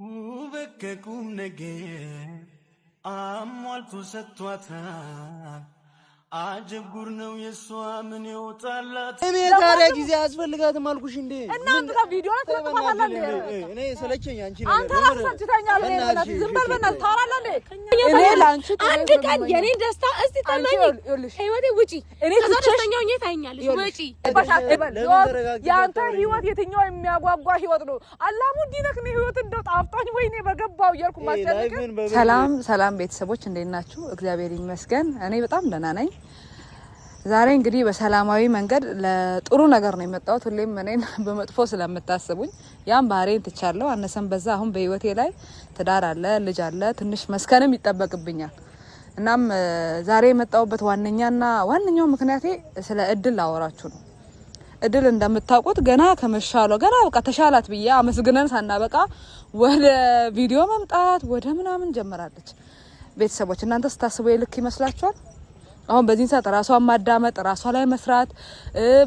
وبككم نجيب አሟልቶ ሰጥቷታል አጀብ ጉር ነው የሷ ምን ይወጣላት እኔ ታዲያ ጊዜ አስፈልጋትም አልኩሽ እንዴ እናንተ ቪዲዮ ላይ ተቀመጣላለ እኔ ሰለቸኝ አንቺ ነገር አንተ አሰጥተኛል ለምን ዝም በል በእናትህ ታወራለህ እንዴ እኔ ላንቺ አንድ ቀን የኔ ደስታ እስቲ ተመኝ ህይወቴ ውጪ እኔ ደስተኛው ነኝ ታኛለሽ ውጪ ያንተ ህይወት የትኛው የሚያጓጓ ህይወት ነው አላሙዲነክ ነው ህይወት እንደው ጣፍጣኝ ወይኔ በገባው ይርኩ ማስጨነቅ ሰላም ሰላም ቤተሰቦች እንዴት ናችሁ እግዚአብሔር ይመስገን እኔ በጣም ደህና ነኝ ዛሬ እንግዲህ በሰላማዊ መንገድ ለጥሩ ነገር ነው የመጣሁት ሁሌም እኔን በመጥፎ ስለምታስቡኝ ያን ባህሪን ትቻለሁ አነሰም በዛ አሁን በህይወቴ ላይ ትዳር አለ ልጅ አለ ትንሽ መስከንም ይጠበቅብኛል እናም ዛሬ የመጣሁበት ዋነኛው ምክንያቴ ስለ እድል ላወራችሁ ነው እድል እንደምታውቁት ገና ከመሻለው ገና በቃ ተሻላት ብዬ አመስግነን ሳናበቃ ወደ ቪዲዮ መምጣት ወደ ምናምን ጀመራለች ቤተሰቦች እናንተ ስታስቡ ይልክ ይመስላችኋል አሁን በዚህ ሰዓት ራሷን ማዳመጥ ራሷ ላይ መስራት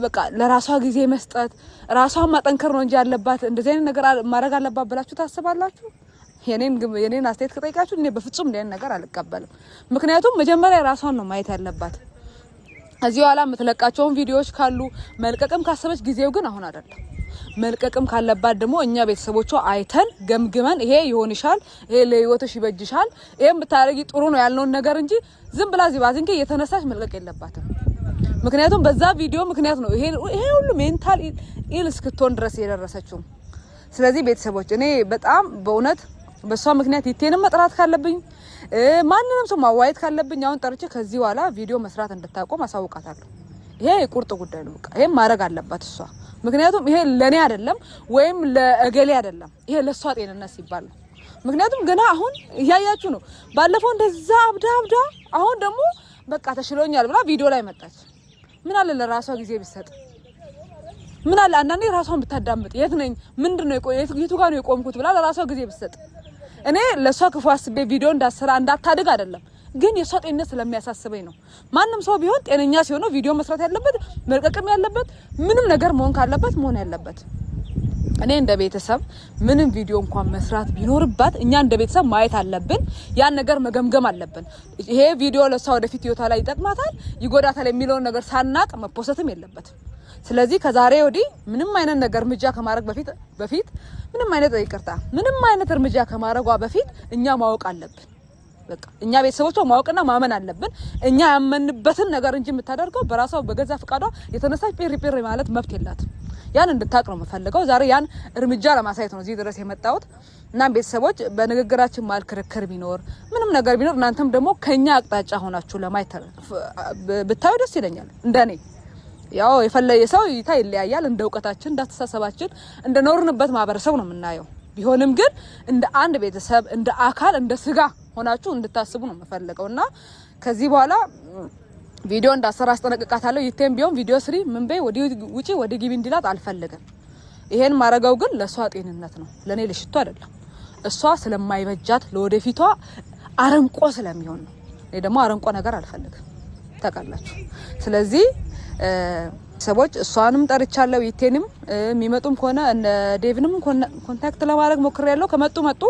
በቃ ለራሷ ጊዜ መስጠት ራሷን ማጠንከር ነው እንጂ ያለባት እንደዚህ አይነት ነገር ማድረግ አለባት ብላችሁ ታስባላችሁ የኔን አስተያየት ከጠይቃችሁ እኔ በፍጹም እንደዚህ ነገር አልቀበልም ምክንያቱም መጀመሪያ ራሷን ነው ማየት ያለባት እዚህ ኋላ የምትለቃቸውን ቪዲዮዎች ካሉ መልቀቅም ካሰበች ጊዜው ግን አሁን አይደለም መልቀቅም ካለባት ደግሞ እኛ ቤተሰቦቿ አይተን ገምግመን ይሄ ይሆንሻል ይሄ ለህይወትሽ ይበጅሻል ይሄን ብታረጊ ጥሩ ነው ያልነው ነገር እንጂ ዝም ብላ ዚባዝንከ እየተነሳች መልቀቅ የለባትም ምክንያቱም በዛ ቪዲዮ ምክንያት ነው ይሄ ሁሉ ሜንታል ኢል እስክትሆን ድረስ የደረሰችው ስለዚህ ቤተሰቦች እኔ በጣም በእውነት በሷ ምክንያት ይቴንም መጥራት ካለብኝ ማንንም ሰው ማዋየት ካለብኝ አሁን ጠርቼ ከዚህ በኋላ ቪዲዮ መስራት እንድታቆም አሳውቃታለሁ ይሄ ቁርጥ ጉዳይ ነው በቃ ይሄን ማድረግ አለባት እሷ ምክንያቱም ይሄ ለኔ አይደለም ወይም ለእገሌ አይደለም ይሄ ለሷ ጤንነት ሲባል ነው ምክንያቱም ገና አሁን ያያችሁ ነው ባለፈው እንደዛ አብዳ አሁን ደግሞ በቃ ተሽሎኛል ብላ ቪዲዮ ላይ መጣች ምን አለ ለራሷ ጊዜ ቢሰጥ ምን አለ አንዳንዴ ራሷን ብታዳምጥ የት ነኝ ምንድነው የቱ ጋር ነው የቆምኩት ብላ ለራሷ ጊዜ ቢሰጥ እኔ ለሷ ክፉ አስቤ ቪዲዮ እንዳታድግ አይደለም ግን የሷ ጤንነት ስለሚያሳስበኝ ነው ማንንም ሰው ቢሆን ጤነኛ ሲሆን ቪዲዮ መስራት ያለበት መልቀቅም ያለበት ምንም ነገር መሆን ካለበት መሆን ያለበት እኔ እንደ ቤተሰብ ምንም ቪዲዮ እንኳን መስራት ቢኖርባት እኛ እንደ ቤተሰብ ማየት አለብን ያን ነገር መገምገም አለብን ይሄ ቪዲዮ ለሷ ወደፊት ህይወቷ ላይ ይጠቅማታል ይጎዳታል የሚለው ነገር ሳናቅ መፖሰትም የለበትም ስለዚህ ከዛሬ ወዲህ ምንም አይነት ነገር እርምጃ ከማድረግ በፊት ምንም አይነት እርምጃ ከማድረጓ በፊት እኛ ማወቅ አለብን በቃ እኛ ቤተሰቦቿ ማወቅና ማመን አለብን እኛ ያመንበትን ነገር እንጂ የምታደርገው በራሷ በገዛ ፍቃዷ የተነሳች ፒሪ ማለት መብት የላትም ያን እንድታቅ ነው የምፈልገው ዛሬ ያን እርምጃ ለማሳየት ነው እዚህ ድረስ የመጣሁት እና ቤተሰቦች በንግግራችን ማል ክርክር ቢኖር ምንም ነገር ቢኖር እናንተም ደግሞ ከኛ አቅጣጫ ሆናችሁ ለማየት ብታዩ ደስ ይለኛል እንደኔ ያው የፈለየ ሰው ይለያያል እንደ ዕውቀታችን እንዳስተሳሰባችን እንደ ኖርንበት ማህበረሰብ ነው የምናየው ቢሆንም ግን እንደ አንድ ቤተሰብ እንደ አካል እንደ ስጋ ሆናችሁ እንድታስቡ ነው የምፈልገውና ከዚህ በኋላ ቪዲዮ እንዳሰራ አስጠነቅቃታለሁ ይቴም ቢሆን ቪዲዮ ስሪ ምን በይ ውጪ ወደ ግቢ እንዲላት አልፈልግም ይሄን ማረጋው ግን ለሷ ጤንነት ነው ለኔ ለሽቶ አይደለም እሷ ስለማይበጃት ለወደፊቷ አረንቆ ስለሚሆን ነው እኔ ደግሞ አረንቆ ነገር አልፈልግም ታውቃላችሁ ስለዚህ ሰዎች እሷንም ጠርቻለሁ ይቴንም የሚመጡም ከሆነ እነ ዴቭንም ኮንታክት ለማድረግ ሞክሬያለሁ ከመጡ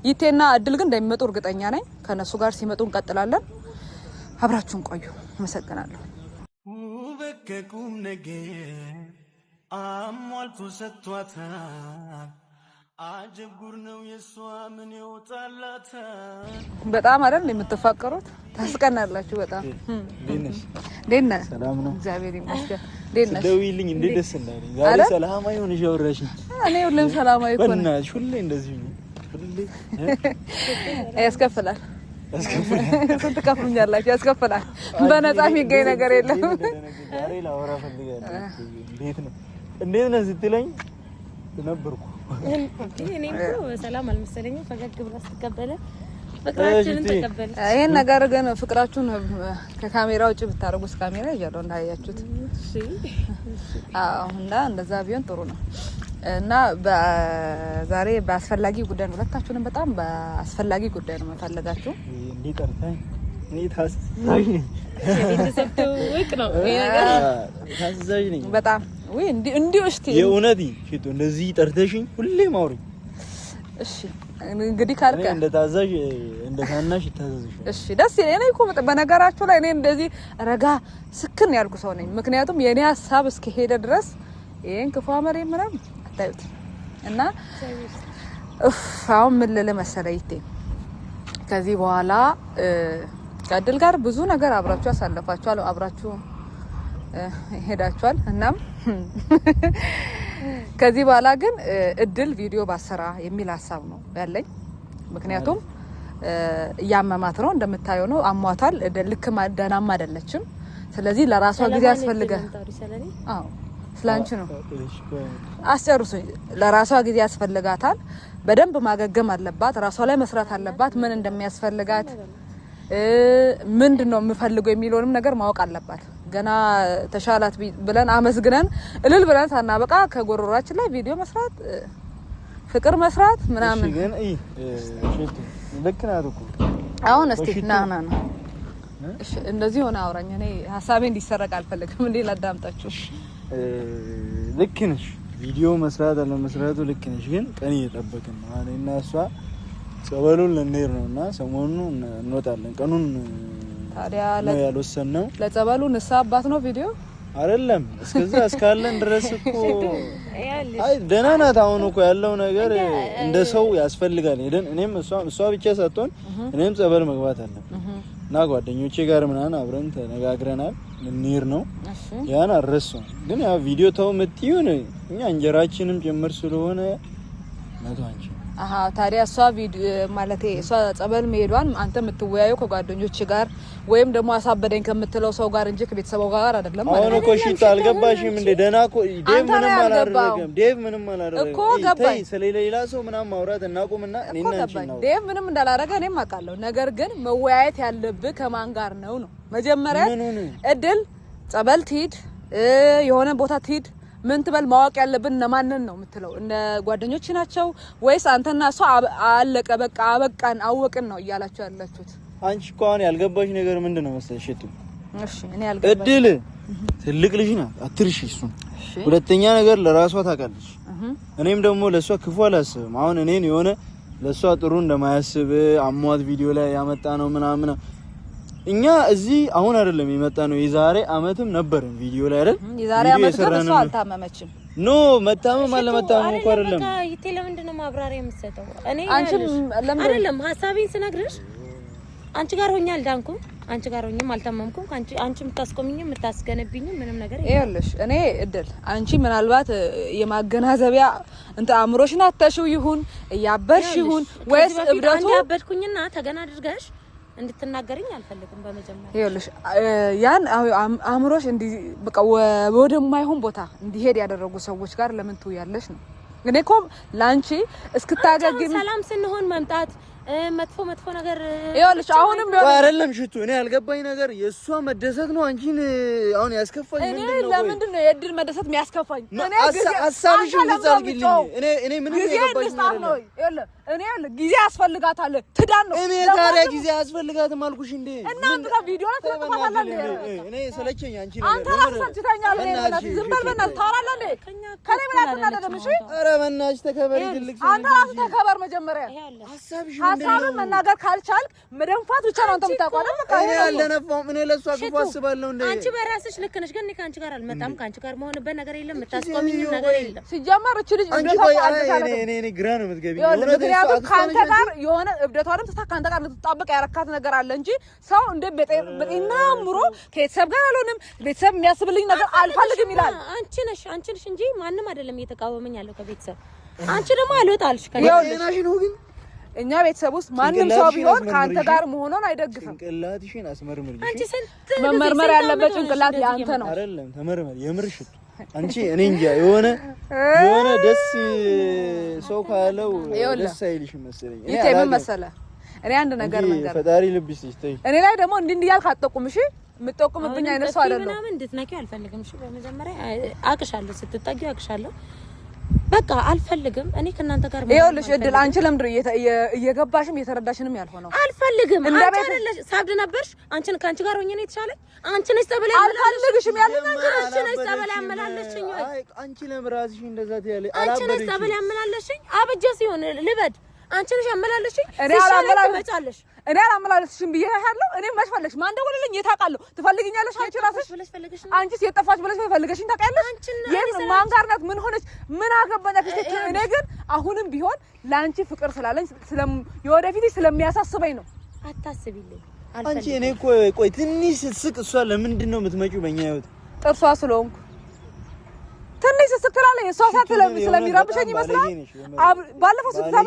ይቴና እድል ግን እንደሚመጡ እርግጠኛ ነኝ ከነሱ ጋር ሲመጡ እንቀጥላለን አብራችሁን ቆዩ መሰግናለሁ ወበከኩም ነገር አሟልቶ ሰጥቷታል አጀብ ጉር ነው የሷ ምን ይወጣላት በጣም አይደል የምትፋቀሩት ታስቀናላችሁ በጣም ደህና ሰላም ነው እግዚአብሔር ይመስገን ደህና ደውይልኝ እንደ ደስ እንዳለኝ ዛሬ ሰላማዊ ሆነሽ አወራሽኝ እኔ ሁሌም ሰላማዊ እኮ ነኝ በእናትሽ ሁሌ እንደዚህ ነው ሁሌ ያስከፍላል ስንት ከፍሉኛላችሁ ያስከፍላል በነፃ የሚገኝ ነገር የለም ዛሬ ላወራ ፈልጋለሁ እንዴት ነው ስትለኝ ነበርኩ እኔ እኮ ሰላም አልመሰለኝም ፈገግ ብላ ስትቀበለ ፍቅራችንን ተቀበለ ይሄን ነገር ግን ፍቅራችሁን ከካሜራ ውጪ ብታረጉስ ካሜራ ይያለው እንዳያያችሁት እሺ እና እንደዛ ቢሆን ጥሩ ነው እና በዛሬ በአስፈላጊ ጉዳይ ነው ሁለታችሁንም በጣም በአስፈላጊ ጉዳይ ነው መፈልጋችሁ እንዲጠርታኝ ታዛዥ ነኝ በጣም ወይ እንዲው እስቲ የእውነቴ ሽቶ እንደዚህ ጠርተሽኝ ሁሌ ማውሪ እሺ እንግዲህ ካልከ እንደ ታዛዥ እንደ ታናሽ ይታዘዝሽ። እሺ ደስ ይለኝ። እኔ እኮ በነገራችሁ ላይ እኔ እንደዚህ ረጋ ስክን ያልኩ ሰው ነኝ። ምክንያቱም የኔ ሀሳብ እስከ ሄደ ድረስ ይሄን ክፉ አመሬ ምናምን አታዩት እና አሁን ምን ልል መሰለኝ ይቴ ከዚህ በኋላ ከእድል ጋር ብዙ ነገር አብራችሁ አሳልፋችኋል፣ አብራችሁ ሄዳችኋል። እናም ከዚህ በኋላ ግን እድል ቪዲዮ ባሰራ የሚል ሀሳብ ነው ያለኝ። ምክንያቱም እያመማት ነው እንደምታየው ነው፣ አሟታል። ልክ ደህናም አይደለችም። ስለዚህ ለራሷ ጊዜ ያስፈልጋል። አዎ ስላንቺ ነው አስጨርሱኝ። ለራሷ ጊዜ ያስፈልጋታል። በደንብ ማገገም አለባት። ራሷ ላይ መስራት አለባት። ምን እንደሚያስፈልጋት ምንድነው የምፈልገው የሚለውንም ነገር ማወቅ አለባት። ገና ተሻላት ብለን አመስግነን እልል ብለን ሳናበቃ ከጎሮራችን ላይ ቪዲዮ መስራት ፍቅር መስራት ምናምን ግን ልክ ናት እኮ አሁን እስቲ ና እሺ እንደዚህ ሆነ አውራኝ። እኔ ሀሳቤ እንዲሰረቅ አልፈልግም። እንዴ ላዳምጣችሁ። ልክ ነሽ። ቪዲዮ መስራት አለ መስራቱ ልክ ነሽ። ግን ቀን እየጠበቅን ነው አለ እና እሷ ጸበሉን ልንሄድ ነውና ሰሞኑን እንወጣለን። ቀኑን ታዲያ ያልወሰነው ለጸበሉ ንሳ አባት ነው ቪዲዮ አይደለም። እስከዛ እስካለን ድረስ እኮ አይ ደህና ናት። አሁን እኮ ያለው ነገር እንደ ሰው ያስፈልጋል። ሄደን እኔም እሷ ብቻ ሳትሆን እኔም ጸበል መግባት አለብኝ እና ጓደኞቼ ጋር ምናምን አብረን ተነጋግረናል። ልንሄድ ነው። ያን አረሳው። ግን ያ ቪዲዮ ተው የምትይውን እኛ እንጀራችንም ጭምር ስለሆነ መቷንቺ ታዲያ እሷ ቪዲዮ ማለት እሷ ጸበል መሄዷን አንተ የምትወያየው ከጓደኞች ጋር ወይም ደግሞ አሳበደኝ ከምትለው ሰው ጋር እንጂ ከቤተሰቡ ጋር አይደለም ማለት ነው። አሁን እኮ ሽታ አልገባሽም እንደ ደና እኮ ዴቭ ምንም አላደረገም እኮ ገባኝ። ስለሌላ ሰው ምናምን ማውራት እናቁምና እኔና አንቺ ነው። ዴቭ ምንም እንዳላደረገ እኔም አውቃለሁ። ነገር ግን መወያየት ያለብህ ከማን ጋር ነው? መጀመሪያ እድል ጸበል ትሂድ የሆነ ቦታ ትሂድ ምን ትበል ማወቅ ያለብን እነማንን ነው የምትለው? እነ ጓደኞች ናቸው ወይስ አንተና እሷ አለቀ በቃ አበቃን አወቅን ነው እያላችሁ ያላችሁት? አንቺ እኮ አሁን ያልገባሽ ነገር ምንድነው መሰለሽ? እሺ እኔ ያልገባኝ እድል ትልቅ ልጅ ናት፣ አትርሺ እሱን። ሁለተኛ ነገር ለራሷ ታውቃለች። እኔም ደግሞ ለሷ ክፉ አላስብም። አሁን እኔን የሆነ ለሷ ጥሩ እንደማያስብ አሟት ቪዲዮ ላይ ያመጣ ነው ምናምን እኛ እዚህ አሁን አይደለም የመጣ ነው። የዛሬ አመትም ነበርን ቪዲዮ ላይ አይደል? የዛሬ አመት ግን እሷ አልታመመችም። ኖ መታመም አለ መታመም እኮ አይደለም። በቃ ይቴ ለምንድን ነው ማብራሪያ የምትሰጠው? እኔ አይደለም ሀሳቤን ስነግርሽ አንቺ ጋር ሆኜ አልዳንኩም፣ አንቺ ጋር ሆኜም አልታመምኩም። አንቺ የምታስቆምኝም የምታስገነብኝም ምንም ነገር ይኸውልሽ እኔ እድል አንቺ ምናልባት የማገናዘቢያ እንት አእምሮሽን አተሽው ይሁን እያበርሽ ይሁን ወይስ እብደቱ ያበድኩኝና ተገና አድርገሽ እንድትናገርኝ አልፈልግም። በመጀመሪያ ይኸውልሽ ያን አእምሮሽ እንዲ በቃ ወደማይሆን ቦታ እንዲሄድ ያደረጉ ሰዎች ጋር ለምን ትውያለሽ ነው። እኔ እኮ ላንቺ እስክታገግሚ ሰላም ስንሆን መምጣት መጥፎ ነገር ይኸውልሽ አሁንም ቢሆን አይደለም ሽቱ እኔ ያልገባኝ ነገር የእሷ መደሰት ነው አንቺን አሁን ያስከፋኝ ምንድነው? እኔ ለምንድን ነው የእድል መደሰት የሚያስከፋኝ? እኔ ሀሳብሽን ልጻልግልኝ እኔ ምንም የገባኝ ነገር ነው። ይኸውልህ እኔ ጊዜ ያስፈልጋታል ትዳን ነው። እኔ ታዲያ ጊዜ ያስፈልጋትም አልኩሽ እንዴ? እናንተ ጋር ቪዲዮ ላይ ተፈታታላለ እኔ ሰለቸኝ አንቺ ነው አንተ አስፈጭተኛል። እኔ ማለት ዝም በል በእናትህ ታወራለህ እንዴ? ከኔ በላይ አትናደደም። እሺ ኧረ በእናትሽ ተከበሪ ትልቅ ሰው አንተ ራስህ ተከበር መጀመሪያ። ሀሳብን መናገር ካልቻልክ መደንፋት ብቻ ነው አንተ የምታውቀው አይደል? በቃ እኔ አልደነፋውም። እኔ ለሷ ክፉ አስባለሁ እንዴ? አንቺ በራስሽ ልክ ነሽ። ግን ከአንቺ ጋር አልመጣም። ከአንቺ ጋር መሆንበት ነገር የለም። የምታስቆሚኝም ነገር የለም። ሲጀመር እቺ ልጅ አንቺ ቆይ እኔ ግራ ነው የምትገቢኝ። ምክንያቱም ከአንተ ጋር የሆነ እብደቷንም ተታ ከአንተ ጋር ልትጣበቅ ያረካት ነገር አለ እንጂ ሰው እንደ በጤና አምሮ ከቤተሰብ ጋር አልሆንም ቤተሰብ የሚያስብልኝ ነገር አልፈልግም ይላል። አንቺ ነሽ እንጂ ማንም አይደለም እየተቃወመኝ ያለው ከቤተሰብ። አንቺ ደግሞ አልወጣልሽ ከኔናሽ ነው። ግን እኛ ቤተሰብ ውስጥ ማንም ሰው ቢሆን ከአንተ ጋር መሆኑን አይደግፍም። ጭንቅላትሽን አስመርምር። አንቺ ስንት መመርመር ያለበት ጭንቅላት ያንተ ነው አይደለም? ተመርመር የምርሽ አንቺ እኔ እንጃ የሆነ ደስ ሰው ካለው ደስ አይልሽም መሰለኝ። እኔ ምን መሰለህ እኔ አንድ ነገር ፈጣሪ ልብ ይስጥሽ። እኔ ላይ ደግሞ እንዲህ ያልክ አትጠቁም። እሺ የምትጠቁምብኝ አይነት ሰው አይደለም። ምናምን እንድትነኪው አልፈልግም። እሺ በመጀመሪያ አቅሻለሁ፣ ስትጠጊው አቅሻለሁ። በቃ አልፈልግም። እኔ ከናንተ ጋር ይኸውልሽ እድል አንቺ ለምንድን እየገባሽም እየተረዳሽንም ያልሆነው? አልፈልግም። አንቺ አይደለሽ ሳብድ ነበርሽ። አንቺን ካንቺ ጋር ሆኜ ነው የተሻለኝ። አንቺ ነሽ ጸበል አልፈልግሽም ያለኝ አንቺ ነሽ ጸበል ያመላለሽኝ። አይ አንቺ ለምን ራስሽ እንደዛ ትያለሽ? አንቺ ነሽ ጸበል ያመላለሽኝ። አብጀ ሲሆን ልበድ አንቺ ነሽ ያመላለሽኝ እኔ አላመላለስሽም ብዬሻለሁ እኔ መች ፈለግሽ ማን ደወለልኝ የታውቃለሁ ትፈልጊኛለሽ አንቺ ራስሽ አንቺስ የጠፋሽ ብለሽ ፈልገሽኝ ታውቂያለሽ የት ማን ጋር ናት ምን ሆነች ምን አገባኝ እኔ ግን አሁንም ቢሆን ላንቺ ፍቅር ስላለኝ የወደፊት ስለሚያሳስበኝ ነው አታስቢልኝ አንቺ እኔ ቆይ ትንሽ ስትስቅ እሷ ለምንድን ነው የምትመጪው በእኛ ህይወት ጥርሷ ስለሆንኩ ትንሽ ስትስቅ ትላለች እሷ ስለሚረብሸኝ ይመስላል ባለፈው ስትሳብ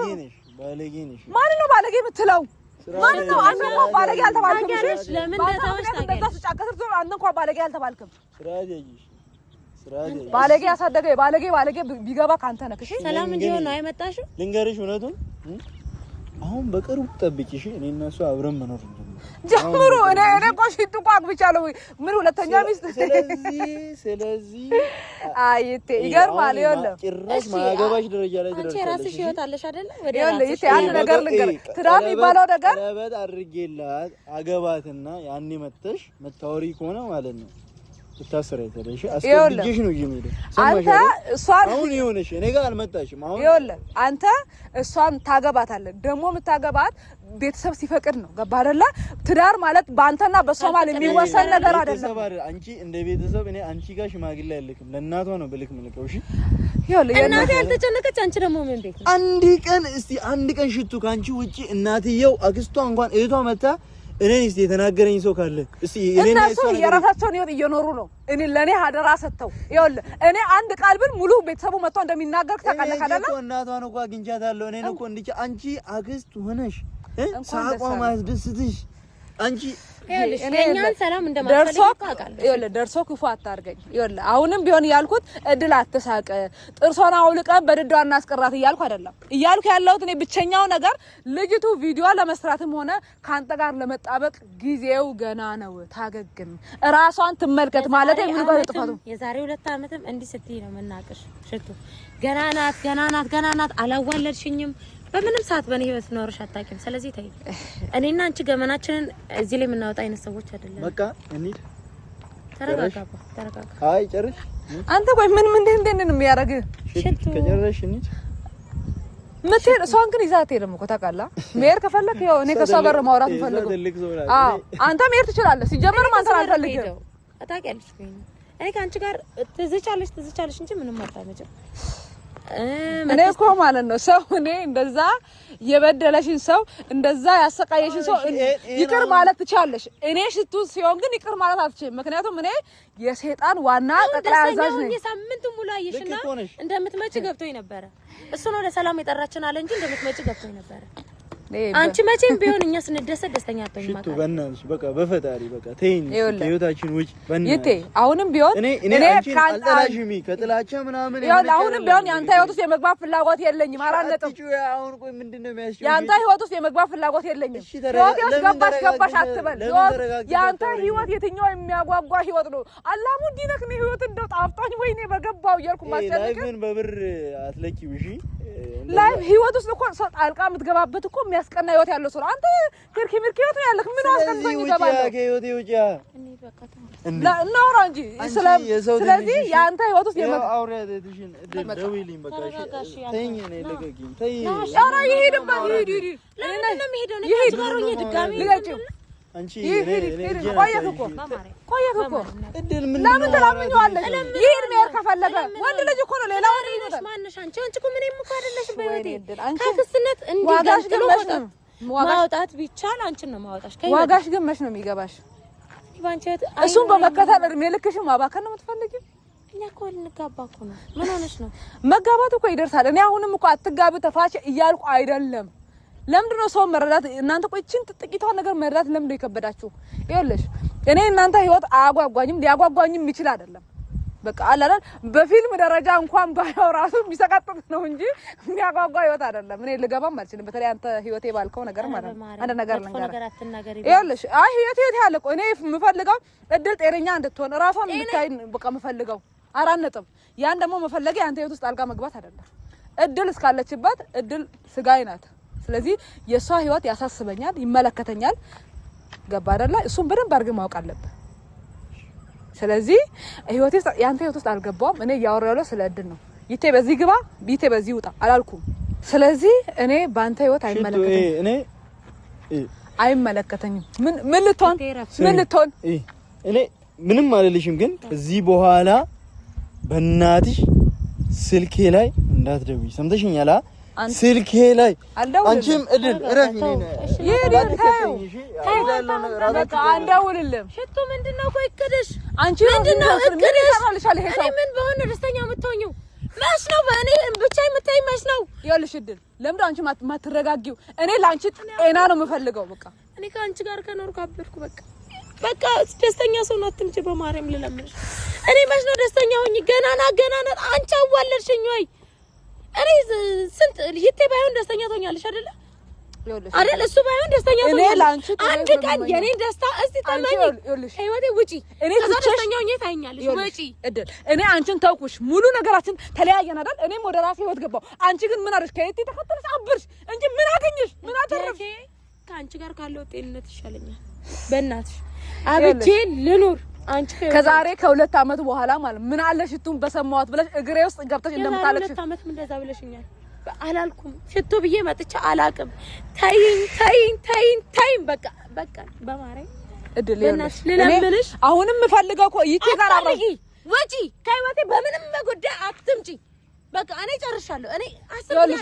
ባለጌ ነሽ ማን ነው ባለጌ የምትለው ማን ነው አንተ እንኳን ባለጌ አልተባልክም ለምን እንደታውሽ ታውቂያለሽ አንተ እንኳን ባለጌ አልተባልክም ስራዬ ባለጌ ያሳደገ ባለጌ ቢገባ ካንተ ነህ እሺ ሰላም እንዲሆን ነው አይመጣሽው ልንገርሽ እውነቱን አሁን በቅርቡ ጠብቂሽ እኔ እና እሱ አብረን መኖር ጀምሩ እኔ ቆሽቱ ቋቅ ብቻለሁ ምን ሁለተኛ ሚስት ስለዚህ አይቴ ይገርማል ይኸውልህ ጭራሽ ማገባሽ ደረጃ ላይ አንቺ ራስሽ ህይወት አለሽ አይደል ወደ ይኸውልህ ይሄ አንድ ነገር ልንገር ትዳር የሚባለው ነገር ለበት አድርጌላት አገባትና ያኔ መተሽ መታወሪ ከሆነ ማለት ነው ተታሰረይ ተደሽ አስገብጅሽ ነው ይመደ አንተ እሷን አሁን ይሆነሽ እኔ ጋር አልመጣሽም አሁን ይኸውልህ አንተ እሷን ታገባታለህ ደግሞ የምታገባት ቤተሰብ ሲፈቅድ ነው ገባ አይደለ ትዳር ማለት ባንተና በሷ ማለት የሚወሰን ነገር አይደለም አንቺ እንደ ቤተሰብ እኔ አንቺ ጋር ሽማግሌ አይልክም ለእናቷ ነው ብልክ መልከው እሺ ይኸውልህ እናቴ ያልተጨነቀች አንቺ ደግሞ ምን ቤት አንድ ቀን ሽቱ ካንቺ ውጪ እናትየው አክስቷ እንኳን እህቷ መጣ እኔን እስቲ የተናገረኝ ሰው ካለ እስቲ እኔና እሱ የራሳቸውን ህይወት እየኖሩ ነው እኔ ለኔ ሀደራ ሰጥተው ይኸውልህ እኔ አንድ ቃል ብል ሙሉ ቤተሰቡ መጥቶ እንደሚናገር ታውቃለህ አይደል እኮ እናቷን እኮ አግኝቻታለሁ እኔን እኮ እንዲህ አንቺ አክስት ሆነሽ ሳቋ ማስደስትሽ አንቺ እኛን ሰላም እንደማትፈልግ አውቃለሁ ይኸውልህ ደርሶ ክፉ አታርገኝ ይኸውልህ አሁንም ቢሆን ያልኩት እድል አትሳቅ ጥርሷን አውልቀን በድዷ እናስቀራት እያልኩ አይደለም እያልኩ ያለሁት እኔ ብቸኛው ነገር ልጅቱ ቪዲዮ ለመስራትም ሆነ ካንተ ጋር ለመጣበቅ ጊዜው ገና ነው ታገግም ራሷን ትመልከት ማለት ምን ጋር ጥፋቱ የዛሬ 2 አመትም እንዲህ ስትይ ነው መናቀሽ ሽቱ ገና ናት አላዋለድሽኝም በምንም ሰዓት በኔ ህይወት ኖርሽ አታውቂም ስለዚህ ተይ እኔና አንቺ ገመናችንን እዚህ ላይ የምናወጣ አይነት ሰዎች አይደለም በቃ እንሂድ ተረጋጋ አይ ጨርሽ አንተ ቆይ ምን ነው የሚያረግ ሽቱ ከጨረሽ እንሂድ ምትሄድ እሷን ግን ይዛት ሄደም እኮ ታውቃለህ መሄድ ከፈለክ ይኸው እኔ ከሷ ጋር ማውራት እንፈልገው አዎ አንተ መሄድ ትችላለህ ሲጀመርም አንተ አልፈልግም ታውቂያለሽ እኔ ከአንቺ ጋር ትዝቻለሽ እንጂ ምንም አታመጭም እኔ እኮ ማለት ነው ሰው እኔ እንደዛ የበደለሽን ሰው እንደዛ ያሰቃየሽን ሰው ይቅር ማለት ትቻለሽ እኔ ሽቱ ሲሆን ግን ይቅር ማለት አትችልም ምክንያቱም እኔ የሰይጣን ዋና ጠቅላይ አዛዥ ነኝ የሳምንቱ ሙሉ አየሽና እንደምትመጪ ገብቶኝ ነበር እሱ ነው ለሰላም የጠራችን አለ እንጂ እንደምትመጪ ገብቶኝ ነበር አንቺ መቼም ቢሆን እኛ ስንደሰት ደስተኛ አትሆኝም ማለት ነው በእናትሽ በቃ በፈጣሪ በቃ ተይኝ ህይወታችን ውጪ ይቴ አሁንም ቢሆን እኔ አልጠላሽም ከጥላቻ ምናምን ይኸውልህ አሁንም ቢሆን ያንተ ህይወት ውስጥ የመግባት ፍላጎት የለኝም አራነጥም አሁን ቆይ ምንድነው የሚያስችው ያንተ ህይወት ውስጥ የመግባት ፍላጎት የለኝም ህይወት ገባሽ አትበል ያንተ ህይወት የትኛው የሚያጓጓ ህይወት ነው አላሙዲነክ ነው ህይወት እንደው ጣፍጣኝ ወይኔ በገባው እያልኩ ማስተካከል ላይፍን በብር አትለኪው እሺ ላይፍ ህይወት ውስጥ እኮ ሰው ጣልቃ የምትገባበት እኮ የሚያስቀና ህይወት ያለው ሰው አንተ ክርኪምርኪ ህይወት ነው ያለህ ምን አስቀንቶኝ ይገባል እኔ በቃ እናውራ እንጂ ስለዚህ ያንተ ህይወት ውስጥ አውሪያትሽን ደውይልኝ በቃ እሺ ተይኝ እኔ ልቀቂኝ ተይኝ ኧረ ይሄድበት ይሄድ ለምን ነው የሚሄደው ነው ከአንቺ ጋር ድጋሚ ልቀቂው አንቺ ቆየህ እኮ እድል ምን ለምን ተላምኛለሽ ይሄን መሄድ ከፈለገ ወንድ ልጅ እኮ ነው ሌላው ነው ይመጣል ማንሽ አንቺ እኮ ምንም እኮ አይደለሽ በህይወቴ ከክስነት እንዲጋጥሎ ማውጣት ቢቻል አንቺን ነው ማውጣሽ ዋጋሽ ግን መች ነው የሚገባሽ እሱን በመከታተል እድሜ ልክሽን ማባከን ነው የምትፈልጊው እኛ እኮ ልንጋባ እኮ ነው ምን ሆነሽ ነው መጋባት እኮ ይደርሳል እኔ አሁንም እኮ አትጋቡ ተፋች እያልኩ አይደለም ለምንድን ነው ሰው መረዳት እናንተ ቆይችን ጥቂቷን ነገር መረዳት ለምን ነው የከበዳችሁ ይኸውልሽ እኔ እናንተ ህይወት አያጓጓኝም ሊያጓጓኝም ይችላል አይደለም በቃ አላላል በፊልም ደረጃ እንኳን ባያው ራሱ የሚሰቀጥጥ ነው እንጂ የሚያጓጓ ህይወት አይደለም እኔ ልገባም አልችልም በተለይ አንተ ህይወቴ ባልከው ነገር ማለት ነው አንድ ነገር ልንገር ይኸውልሽ አይ ህይወቴ ያለ እኔ የምፈልገው እድል ጤነኛ እንድትሆን ራሷን እንድታይ በቃ የምፈልገው አራነጥም ያን ደግሞ መፈለጌ አንተ ህይወት ውስጥ አልጋ መግባት አይደለም እድል እስካለችበት እድል ስጋይ ናት ስለዚህ የሷ ህይወት ያሳስበኛል ይመለከተኛል ገባ አይደለ እሱን በደንብ አድርገህ ማወቅ አለብህ ስለዚህ ህይወቴ ያንተ ህይወት ውስጥ አልገባም እኔ ያወራለው ስለ እድል ነው ይቴ በዚህ ግባ ቢቴ በዚህ ውጣ አላልኩም ስለዚህ እኔ ባንተ ህይወት አይመለከተኝም። ምን ልትሆን እኔ ምንም አልልሽም፣ ግን እዚህ በኋላ በእናትሽ ስልኬ ላይ እንዳትደውይ ሰምተሽኛል? ስልኬ ላይ አንቺም እድል ረፊ በቃ አንደውልልም። ሽቱ ምንድነው? ቆይ እቅድሽ አንቺ ምንድነው? እቅድሽ እኔ ምን በሆነ ደስተኛ የምትሆኚው መች ነው? በእኔ ብቻ የምታይ መች ነው? ይኸውልሽ እድል ለምንድን አንቺ ማትረጋጊው? እኔ ላንቺ ጤና ነው የምፈልገው። በቃ እኔ ከአንቺ ጋር ከኖርኩ አበድኩ። በቃ ደስተኛ ሰው ነው። አትምጪ በማርያም ልለምንሽ። እኔ መች ነው ደስተኛ ሆኜ? ገናና አንቺ አዋለድሽኝ ወይ? እኔ ስንት ይቴ ባይሆን ደስተኛ ትሆኛለሽ አይደለ? አይደል? እሱ ባይሆን ደስተኛ ትሆኛለሽ። አንድ ቀን የኔን ደስታ እስቲ ተመኝ ህይወቴ ውጪ። እኔ ደስተኛ ሆኜ ታይኛለሽ። ውጪ እድል እኔ አንቺን ተውኩሽ። ሙሉ ነገራችን ተለያየን አይደል? እኔም ወደ ራሴ ህይወት ገባሁ። አንቺ ግን ምን አደረግሽ? ከየት ተከተለሽ አብርሽ እንጂ ምን አገኘሽ? ምን አደረግሽ? ከአንቺ ጋር ካለው ጤንነት ይሻለኛል። በእናትሽ አብጄ ልኑር። አንቺ ከዛሬ ከ2 አመት በኋላ ማለት ምን አለ ሽቱን በሰማዋት ብለሽ እግሬ ውስጥ ገብተሽ እንደምታለቅሽ 2 አመት እንደዛ ብለሽኛል። አላልኩም ሽቱ ብዬ መጥቻ አላቅም። ታይኝ በቃ በማርያም እድል ለምንሽ አሁንም የምፈልገው እኮ ይቴ ጋር አብረሽ ወጪ ከህይወቴ በምንም ጉዳይ አትምጪ። በቃ እኔ ጨርሻለሁ። እኔ አስብልኝ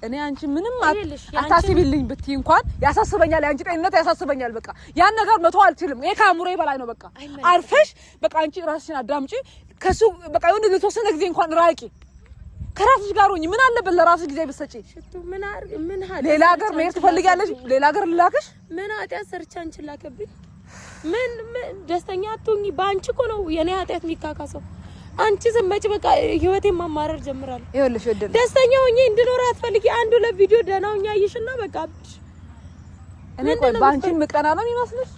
እኔ አንቺ ምንም አታስቢልኝ ብትይ እንኳን ያሳስበኛል። አንቺ ጤንነት ያሳስበኛል። በቃ ያን ነገር መተው አልችልም። ይሄ ከአእምሮዬ በላይ ነው። በቃ አርፈሽ በቃ አንቺ ራስሽን አዳምጪ። ከሱ በቃ የሆነ ለተወሰነ ጊዜ እንኳን ራቂ። ከራስሽ ጋር ሆኚ። ምን አለበት ለራስሽ ጊዜ ብትሰጪ? ሌላ ሀገር መሄድ ትፈልጊያለሽ? ሌላ ሀገር ልላክሽ? ምን ኃጢአት ሰርቼ አንቺን ላከብኝ? ምን ደስተኛ አትሆኚ? በአንቺ እኮ ነው የኔ ኃጢአት የሚካካሰው። አንቺ ዝም በጭ በቃ ህይወቴን ማማረር ጀምራለሁ። ይኸውልሽ እድል ደስተኛ ሆኜ እንድኖር አትፈልጊ? አንዱ ለቪዲዮ ደህና ሆኜ አየሽና በቃ አብሽ። እኔ ቆይ ባንቺ ምቀና ነው የሚመስልሽ?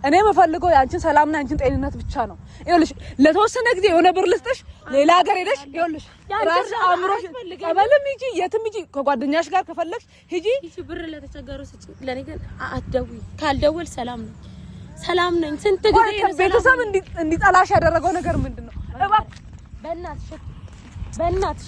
እኔ የምፈልገው ያንቺን ሰላምና ያንቺን ጤንነት ብቻ ነው። ይኸውልሽ ለተወሰነ ጊዜ የሆነ ብር ልስጥሽ፣ ሌላ ሀገር ሄደሽ ይኸውልሽ ራስ አምሮሽ ቀበልም ሂጂ፣ የትም ሂጂ፣ ከጓደኛሽ ጋር ከፈለግሽ ሂጂ። ብር ለተቸገሩ ስጪ። ለኔ ግን አትደውይ። ካልደወል ሰላም ነኝ። ስንት ጊዜ ቤተሰብ እንዲጠላሽ ያደረገው ነገር ምንድነው? እባክህ በእናትሽ